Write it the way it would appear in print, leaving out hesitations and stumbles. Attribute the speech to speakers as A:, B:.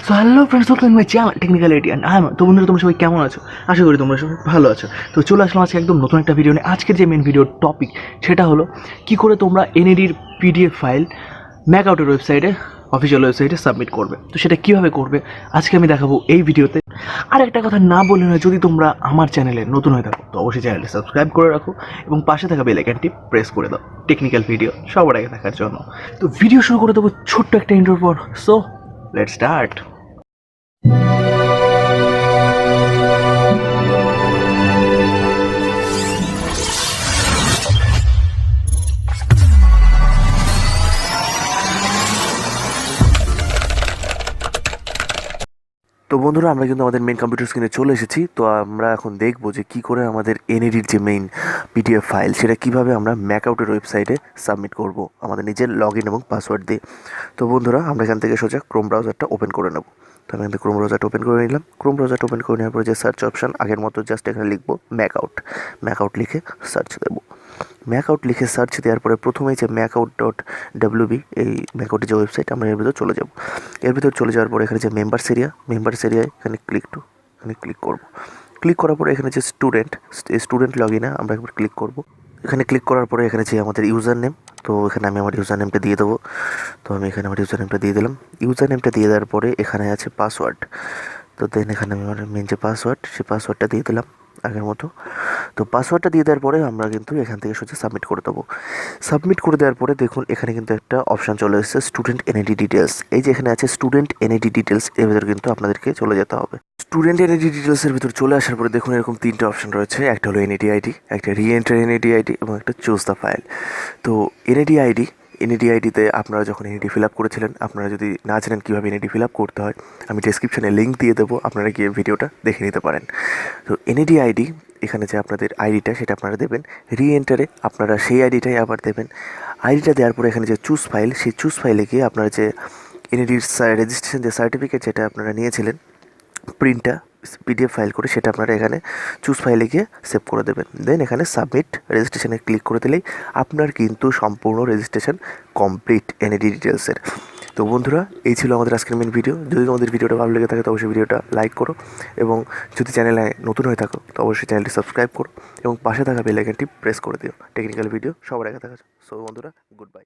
A: So hello friends, welcome my channel technicality and I am. তো বন্ধুরা, তোমরা সবাই কেমন আছো? আশা করি তোমরা সবাই ভালো আছো। তো চলে আসলাম আজকে একদম নতুন একটা ভিডিও নিয়ে। আজকের যে মেন ভিডিওর টপিক সেটা হলো কী করে তোমরা এনএডির পিডিএফ ফাইল ম্যাকআউটের ওয়েবসাইটে, অফিসিয়াল ওয়েবসাইটে সাবমিট করবে। তো সেটা কীভাবে করবে আজকে আমি দেখাবো এই ভিডিওতে। আর একটা কথা না বললে না, যদি তোমরা আমার চ্যানেলে নতুন হয়ে থাকো তো অবশ্যই চ্যানেলটি সাবস্ক্রাইব করে রাখো এবং পাশে থাকা বেল আইকনটি প্রেস করে দাও টেকনিক্যাল ভিডিও সবার আগে দেখার জন্য। তো ভিডিও শুরু করে দেবো ছোট্ট একটা ইন্ট্রোর পর। So let's start. তো বন্ধুরা, আমরা কিন্তু আমাদের মেন কম্পিউটার স্ক্রিনে চলে এসেছি। তো আমরা এখন দেখব যে কী করে আমাদের এনএডির যে মেইন পিডিএফ ফাইল সেটা কীভাবে আমরা ম্যাকআউটের ওয়েবসাইটে সাবমিট করব আমাদের নিজের লগ ইন এবং পাসওয়ার্ড দিয়ে। তো বন্ধুরা, আমরা এখান থেকে সোজা ক্রোম ব্রাউজারটা ওপেন করে নেব। তো আমি এখান থেকে ক্রোম ব্রাউজারটা ওপেন করে নিলাম। ক্রোম ব্রাউজারটা ওপেন করে নেওয়ার পরে যে সার্চ অপশান আগের মতো জাস্ট এখানে লিখবো ম্যাকআউট লিখে সার্চ দেবো। ম্যাকআউট লিখে সার্চ দেওয়ার পরে প্রথমেই যে MAKAUT.WB এই ম্যাকআউটের যে ওয়েবসাইট, আমরা এর ভিতর চলে যাব। এর ভিতর চলে যাওয়ার পরে এখানে যে মেম্বার্স এরিয়ায় এখানে ক্লিক করব। ক্লিক করার পরে এখানে যে স্টুডেন্ট লগ ইনে আমরা একবার ক্লিক করব। এখানে ক্লিক করার পরে এখানে যে আমাদের ইউজার নেম, তো এখানে আমি আমার ইউজার নেমটা দিয়ে দেবো। তো আমি এখানে আমার ইউজার নেমটা দিয়ে দিলাম। ইউজার নেমটা দিয়ে দেওয়ার পরে এখানে আছে পাসওয়ার্ড। তো দেন এখানে আমি আমার মেন যে পাসওয়ার্ড, সেই পাসওয়ার্ডটা দিয়ে দিলাম আগের মতো। তো পাসওয়ার্ডটা দিয়ে দেওয়ার পরে আমরা কিন্তু এখান থেকে সোজা সাবমিট করে দেবো। সাবমিট করে দেওয়ার পরে দেখুন এখানে কিন্তু একটা অপশান চলে এসেছে স্টুডেন্ট এনএডি ডিটেলস। এই যে এখানে আছে স্টুডেন্ট এনএডি ডিটেলস, এর ভিতরে কিন্তু আপনাদেরকে চলে যেতে হবে। স্টুডেন্ট এনএডি ডিটেলসের ভিতর চলে আসার পরে দেখুন এরকম তিনটে অপশান রয়েছে। একটা হলো এনএডি আইডি, একটা রিএন্টার এনএডি আইডি এবং একটা চুজ দ্য ফাইল। তো এনএডি আইডিতে আপনারা যখন এনএডি ফিল আপ করেছিলেন, আপনারা যদি না জানেন কীভাবে এনএডি ফিল আপ করতে হয়, আমি ডেসক্রিপশানে লিঙ্ক দিয়ে দেবো, আপনারা গিয়ে ভিডিওটা দেখে নিতে পারেন। তো এনএডি আইডি, এখানে যে আপনাদের আইডিটা সেটা আপনারা দেবেন। রিএন্টারে আপনারা সেই আইডিটাই আবার দেবেন। আইডিটা দেওয়ার পরে এখানে যে চুজ ফাইল, সেই চুজ ফাইলে গিয়ে আপনারা যে এনএডির রেজিস্ট্রেশন যে সার্টিফিকেট যেটা আপনারা নিয়েছিলেন প্রিন্টটা পিডিএফ ফাইল করে, সেটা আপনারা এখানে চুজ ফাইলে গিয়ে সেভ করে দেবেন। দেন এখানে সাবমিট রেজিস্ট্রেশনে ক্লিক করে দিলেই আপনার কিন্তু সম্পূর্ণ রেজিস্ট্রেশন কমপ্লিট এনএডি ডিটেলসের। তো বন্ধুরা, এই ছিল আমাদের আজকের মেন ভিডিও। যদি তোমাদের ভিডিওটা ভালো লেগে থাকে তো অবশ্যই ভিডিওটা লাইক করো এবং যদি চ্যানেলে নতুন হয়ে থাকো তো অবশ্যই চ্যানেলটি সাবস্ক্রাইব করো এবং পাশে থাকা বেল আইকনটি প্রেস করে দিও টেকনিক্যাল ভিডিও সবার আগে দেখার জন্য। সো বন্ধুরা, গুড বাই।